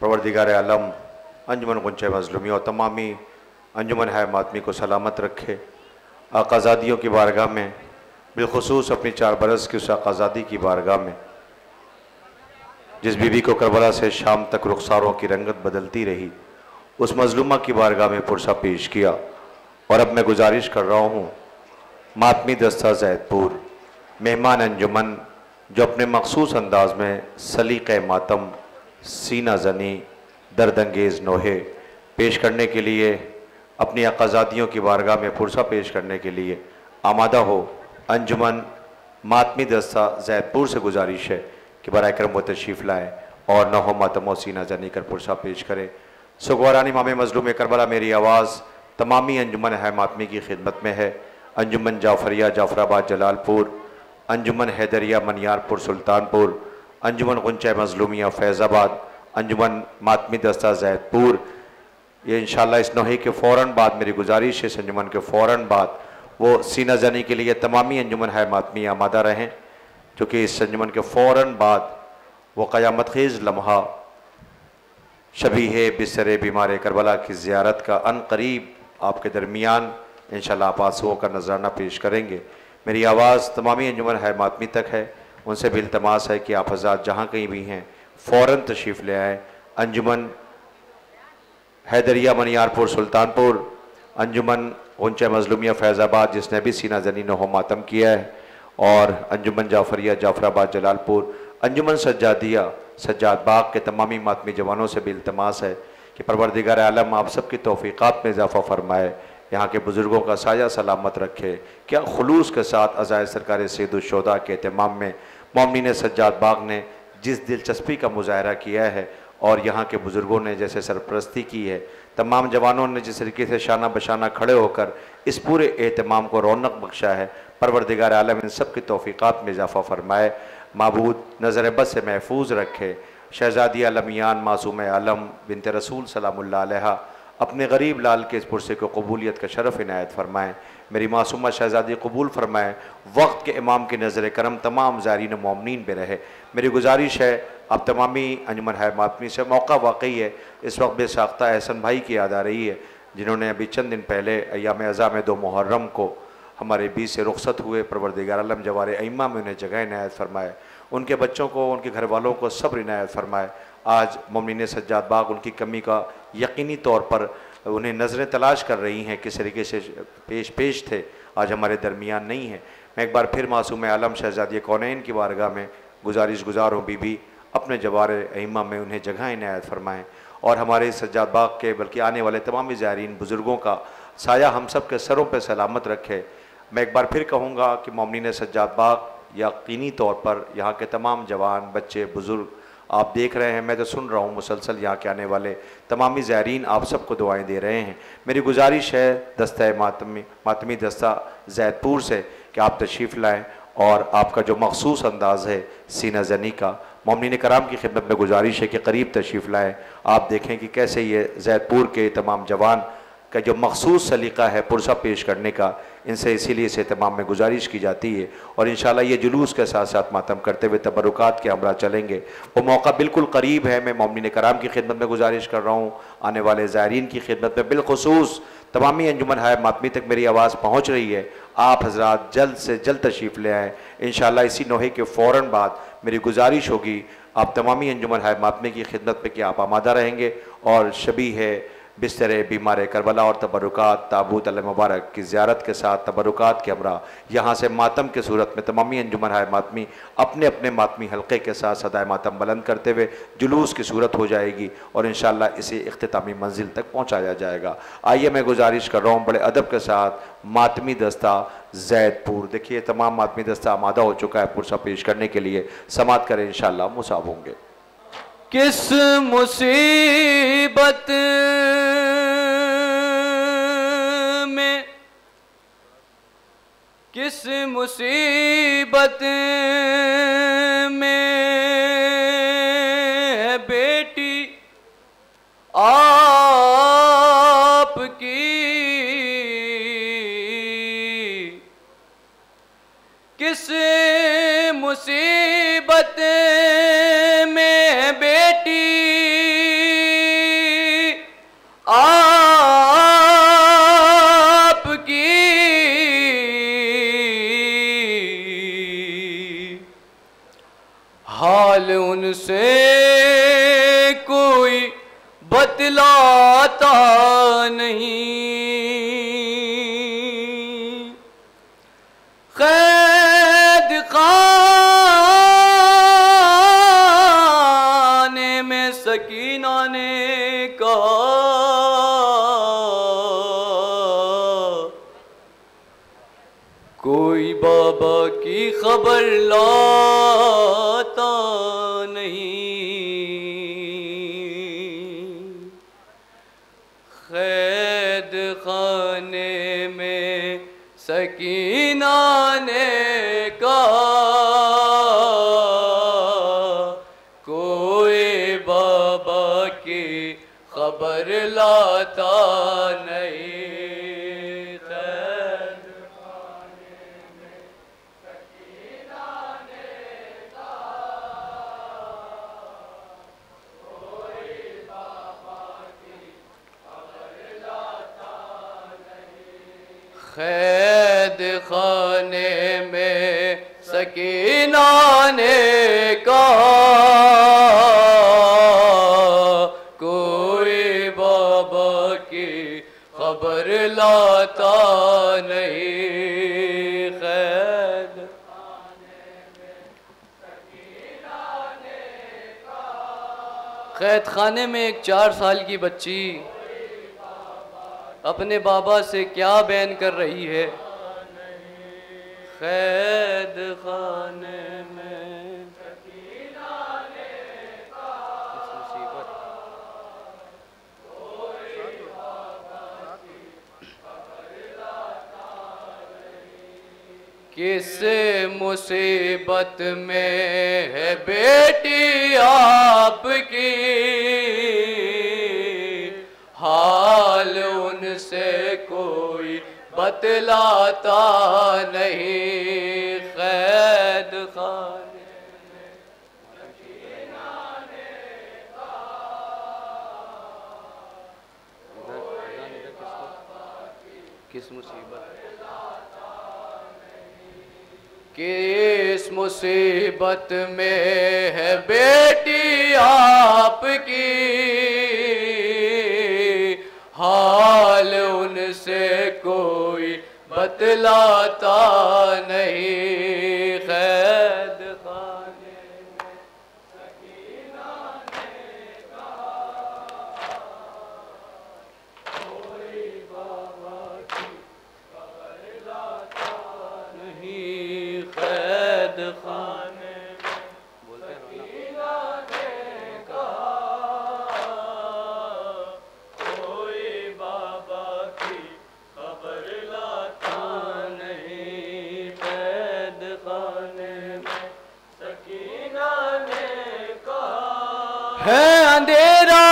परवरदिगार आलम अंजुमन गुंचे मज़लूमी और तमामी अंजुमन है मातमी को सलामत रखे। आक़ाज़ादियों की बारगाह में, बिलखुसूस अपनी 4 बरस की उस आक़ाज़ादी की बारगाह में, जिस बीबी को करबला से शाम तक रुखसारों की रंगत बदलती रही, उस मज़लूमा की बारगाह में पुरसा पेश किया। और अब मैं गुजारिश कर रहा हूँ मातमी दस्ता ज़ैदपुर मेहमान अंजुमन, जो अपने मखसूस अंदाज में सलीक़े मातम, सीना ज़नी, दर्दंगेज़ नोहे पेश करने के लिए, अपनी आक़ाज़ादियों की बारगाह में पुरसा पेश करने के लिए आमादा हो। अंजुमन मातमी दस्ता ज़ैदपुर से गुजारिश है कि बराए करम वो तशरीफ़ लाएँ और नहो मातम और सीना ज़नी कर पुरसा पेश करें। सुगवारान इमाम मज़लूम करबला मेरी आवाज़ तमामी अंजुमन है मातमी की खिदमत में है। अंजुमन जाफरिया जाफराबाद जलालपुर, अंजुमन हैदरिया मनियारपुर सुल्तानपुर, अंजुमन गुंचा मज़लूमिया फैज़ाबाद, अंजुमन मातमी दस्ता ज़ैदपुर, ये इंशाअल्लाह इस नोहे के फ़ौरन बाद मेरी गुजारिश है, इस अंजुमन के फ़ौरन बाद वो सीना ज़नी के लिए तमामी अंजुमन है मातमी आमादा रहें, क्योंकि इस अंजुमन के फ़ौरन बाद वो क़यामत ख़ेज़ लम्हा शबीह बिस्तर बीमार करबला की ज़ियारत का अनकरीब आपके दरमियान इंशाअल्लाह आप आंसुओं का नजराना पेश करेंगे। मेरी आवाज़ तमामी अंजुमन है मातमी तक है, उनसे भी इल्तमास है कि आप हज़रात जहाँ कहीं भी हैं फ़ौरन तशरीफ़ ले आएँ। अंजुमन हैदरिया मनियारपुर सुल्तानपुर, अंजुमन गुंचा मज़लूमिया फैज़ाबाद जिसने भी सीना ज़नी नहो मातम किया है, और अंजुमन जाफरिया जाफराबाद जलालपुर, अंजुमन सज्जादिया सज्जाद बाग के तमामी मातमी जवानों से भी इल्तमास है कि परवरदिगार आलम आप सबकी तौफ़ीक़ात में इजाफ़ा फरमाए, यहाँ के बुज़ुर्गों का साया सलामत रखे। क्या खुलूस के साथ अज़ाए सरकार सैयदुश्शोदा के एहतमाम में मोमिनीन सज्जाद बाग ने जिस दिलचस्पी का मुज़ाहरा किया है और यहाँ के बुज़ुर्गों ने जैसे सरपरस्ती की है, तमाम जवानों ने जिस तरीके से शाना बशाना खड़े होकर इस पूरे एहतमाम को रौनक बख्शा है, परवरदिगार आलम इन सब की तौफ़ीक़ात में इजाफ़ा फरमाए। माबूद नज़र बद से महफूज रखे। शहज़ादिया लमियान मासूम आलम बिनते रसूल सलामुल्लाह अलैहा अपने गरीब लाल के इस पुरसे को कबूलियत का शरफ़ इनायत फ़रमाएँ। मेरी मासूमा शहज़ादी कबूल फ़रमाएँ। वक्त के इमाम की नज़र करम तमाम ज़ारीन मोमिनीन पे रहे। मेरी गुजारिश है अब तमामी अंजुमन है मातमी से, मौका वाकई है इस वक्त बेसाख्ता एहसन भाई की याद आ रही है, जिन्होंने अभी चंद दिन पहले अय्याम अज़ा में 2 मुहर्रम को हमारे बीच से रुखसत हुए। परवरदिगार आलम जवारे अइम्मा में उन्हें जगह इनायत फ़रमाए, उनके बच्चों को, उनके घर वालों को सब्र इनायत फ़रमाए। आज मोमिनीन सज्जाद बाग उनकी कमी का यकीनी तौर पर उन्हें नज़रें तलाश कर रही हैं, किस तरीके से पेश थे, आज हमारे दरमियान नहीं है। मैं एक बार फिर मासूम आलम शहज़ादी कौनैन की बारगाह में गुजारिश गुजार हूँ, बीबी अपने जवारे अइम्मा में उन्हें जगह इनायत फ़रमाएँ और हमारे सज्जाद बाग के बल्कि आने वाले तमाम ज़ायरीन बुज़ुर्गों का साया हम सब के सरों पर सलामत रखे। मैं एक बार फिर कहूँगा कि मोमिनीन सज्जाद बाग यकीनी तौर पर यहाँ के तमाम जवान बच्चे बुज़ुर्ग आप देख रहे हैं, मैं तो सुन रहा हूँ मुसलसल, यहाँ के आने वाले तमामी ज़ायरीन आप सबको दुआएं दे रहे हैं। मेरी गुजारिश है दस्ता मातमी दस्ता ज़ैदपुर से कि आप तशरीफ़ लाएँ और आपका जो मखसूस अंदाज़ है सीना ज़नी का, मोमिनीन कराम की खिदमत में गुजारिश है कि करीब तशरीफ़ लाएँ। आप देखें कि कैसे ये ज़ैदपुर के तमाम जवान का जो मखसूस सलीक़ा है पुरसा पेश करने का, इनसे इसीलिए इस एहतमाम में गुजारिश की जाती है। और इंशाअल्लाह ये जुलूस के साथ साथ मातम करते हुए तबरुकात के हमरा चलेंगे। वो मौका बिल्कुल करीब है। मैं मोमिनीन कराम की खिदमत में गुजारिश कर रहा हूँ, आने वाले ज़ायरीन की खिदमत में बिलखुसूस तमामी अंजुमन है मातमी तक मेरी आवाज़ पहुँच रही है। आप हज़रात जल्द से जल्द तशरीफ़ ले आएँ। इंशाअल्लाह इसी नोहे के फ़ौरन बाद मेरी गुजारिश होगी आप तमामी अंजुमन है मातमी की खिदमत में कि आप आमादा रहेंगे और शबीह बिस्तर बीमार करबला और तबरुकात ताबूत मुबारक की ज़ियारत के साथ तबरुकात के हमरा यहाँ से मातम के सूरत में तमामी अंजुमन है मातमी अपने अपने मातमी हल्के के साथ सदाए मातम बुलंद करते हुए जुलूस की सूरत हो जाएगी और इंशाअल्लाह इसे इख्तितामी मंजिल तक पहुँचाया जाएगा। आइए मैं गुजारिश कर रहा हूँ बड़े अदब के साथ मातमी दस्ता ज़ैदपुर। देखिए तमाम मातमी दस्ता आमादा हो चुका है पुरसा पेश करने के लिए, समात करें इंशाअल्लाह मुसाब होंगे। किस मुसीबत में, किस मुसीबत में है बेटी आपकी, किस मुसीबत में बेटी بتلاتا نہیں، قید خانے میں سکینہ نے کہا کوئی بابا کی خبر لاتا نہیں، قید خانے میں سکینہ نے کہا کوئی بابا کی خبر لاتا نہیں، قید خانے میں سکینہ نے کہا کوئی بابا کی خبر لاتا نہیں، قید خانے میں سکینہ نے کہا، قید خانے میں ایک 4 سال کی بچی اپنے بابا سے کیا بیان کر رہی ہے؟ قید خانے میں سکینہ نے کہا کوئی بابا کی خبر لاتا نہیں، کس مصیبت میں ہے بیٹی آپ کی، حال ان سے کوئی بتلاتا نہیں، قید خانے میں سکینہ نے کہا کس مصیبت کس مصیبت میں ہے بیٹی آپ کی، حال ان سے کوئی بتلاتا نہیں، قید خانے میں سکینہ نے کہا کوئی بابا کی خبر لاتا نہیں، قید خانے میں سکینہ نے کہا کوئی بابا کی خبر لاتا نہیں، قید خانے میں سکینہ نے کہا ہے اندھیرا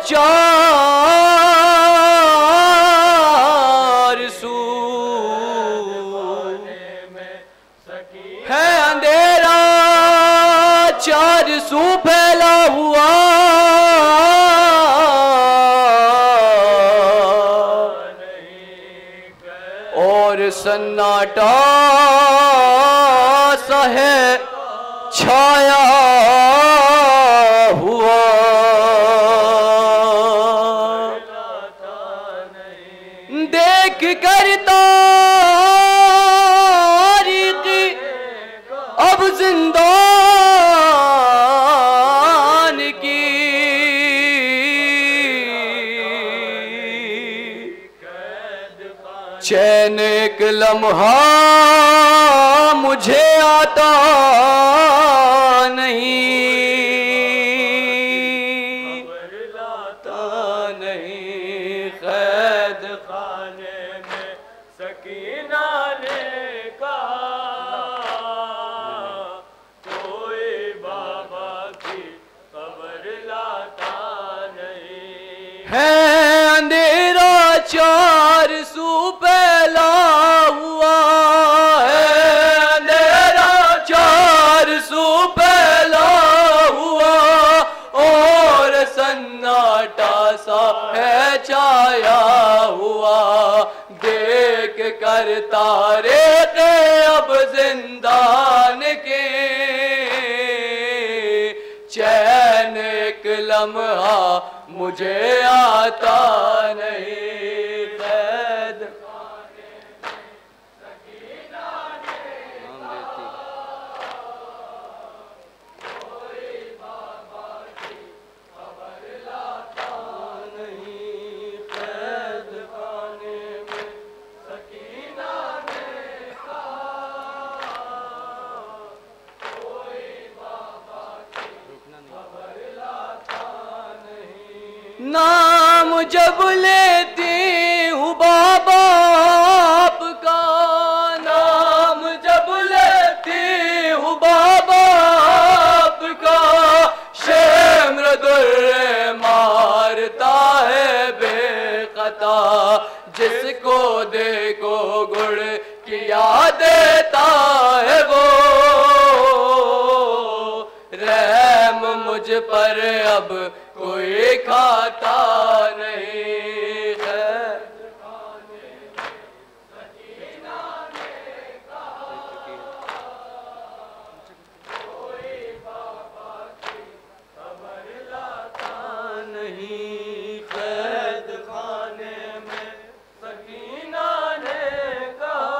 4 سو، ہے اندھیرا 4 سو پھیلا ہوا، اور سناٹا سا ہے چھایا ہوا، دیکھ کر تاریخی اب زندان کی، چین ایک لمحہ مجھے آتا نہیں، خبر لاتا نہیں، قید خانے میں سکینہ نے کہا کوئی بابا کی خبر لاتا نہیں، ہے اندھیرا 4 سو پھیلا ہوا، ہے اندھیرا 4 سو پھیلا ہوا، اور سناٹا سا ہے چھایا ہوا، دیکھ کر تارے اب زندان کے چین چین ایک لمحہ مجھے آتا نہیں، قید نام جب لیتی ہوں بابا آپ کا، نام جب لیتی ہوں بابا آپ کا، شمر در مارتا ہے بے خطا، جس کو دیکھو گڑ کیا دیتا ہے وہ، رحم مجھ پر اب کوئی کھاتا نہیں ہے۔ کوئی بابا کی خبر لاتا نہیں، قید خانے میں سکینہ نے کہا،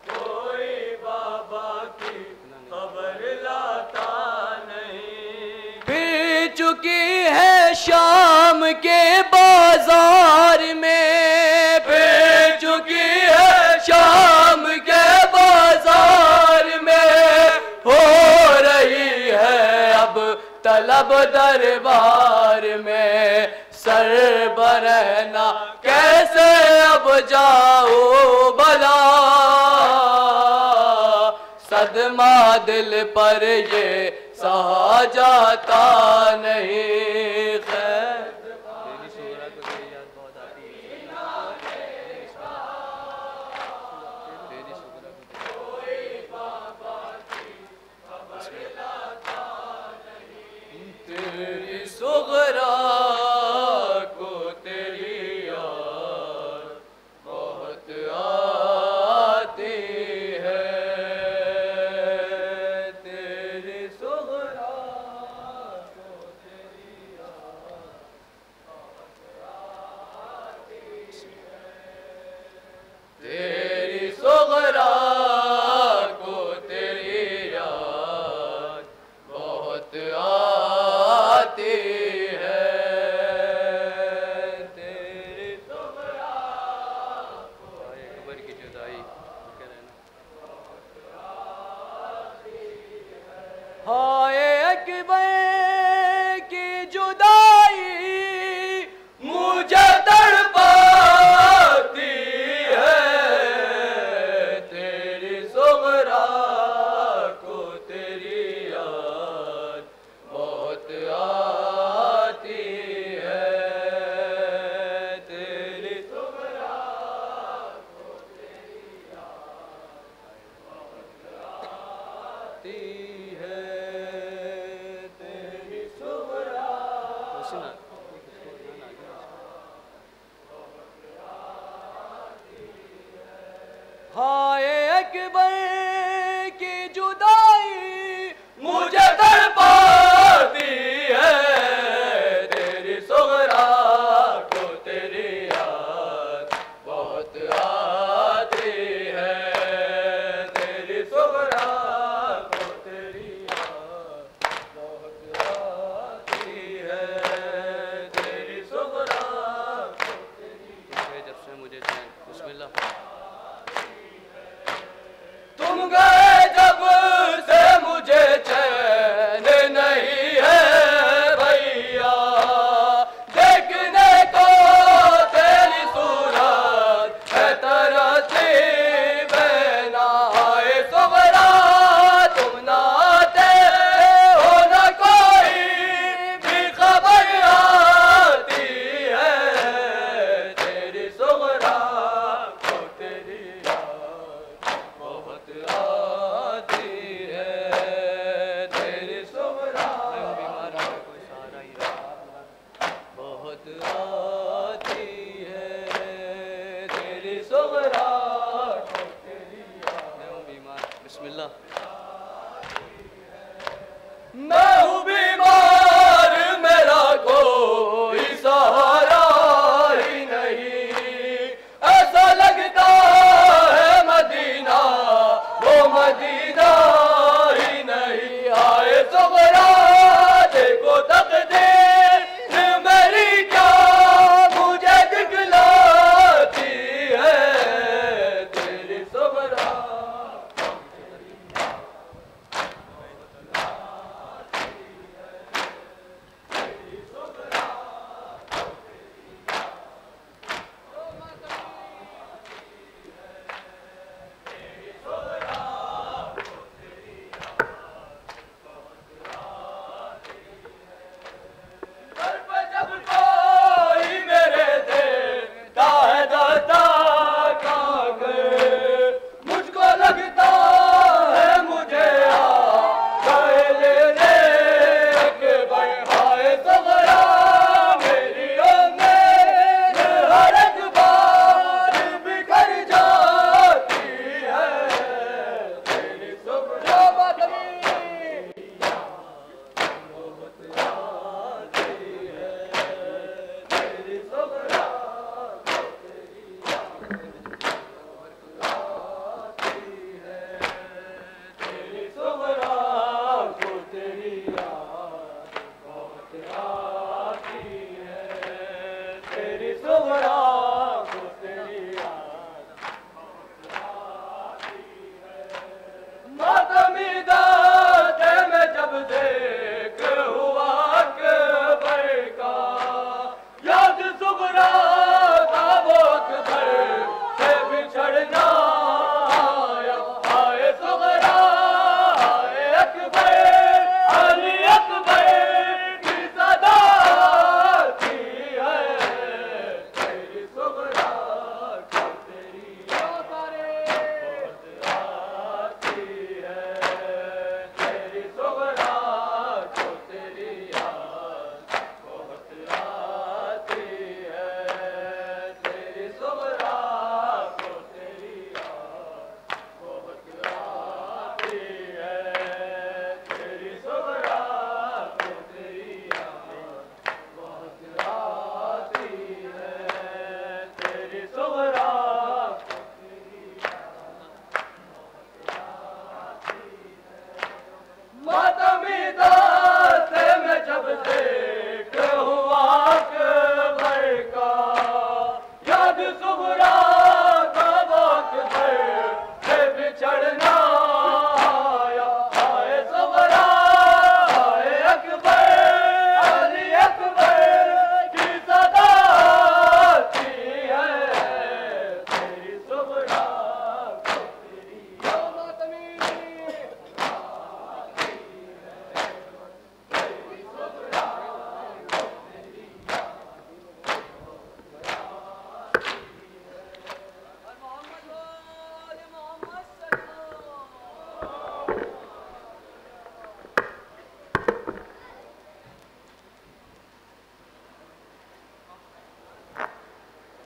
کوئی بابا کی خبر لاتا نہیں۔ پھر چکی ہے شام کے بازار میں، پھر چکی ہے شام کے بازار میں، ہو رہی ہے اب طلب دربار میں، سر برہنا کیسے اب جاؤ بلا، صدمہ دل پر یہ سہا جاتا نہیں، قید تیری صغرا کو تیری یاد بہت آتی ہے، تیری صغرا کو تیری یاد بہت آتی ہے، تیری صغرا کو تیری یاد بہت آتی ہے، تیری صغرا کو اکبر کی جدائی ہائے اکبر کی جدائی مجھے تڑپاتی ہے، تیری صغرا کو تیری یاد بہت آتی ہے، تیری صغرا کو تیری یاد بہت آتی ہے، تیری صغرا ہائے اکبر کی جدائی مجھے تڑپاتی ہے، تیری صغرا کو تیری یاد بہت آتی ہے، تیری صغرا کو تیری یاد بہت آتی ہے، میں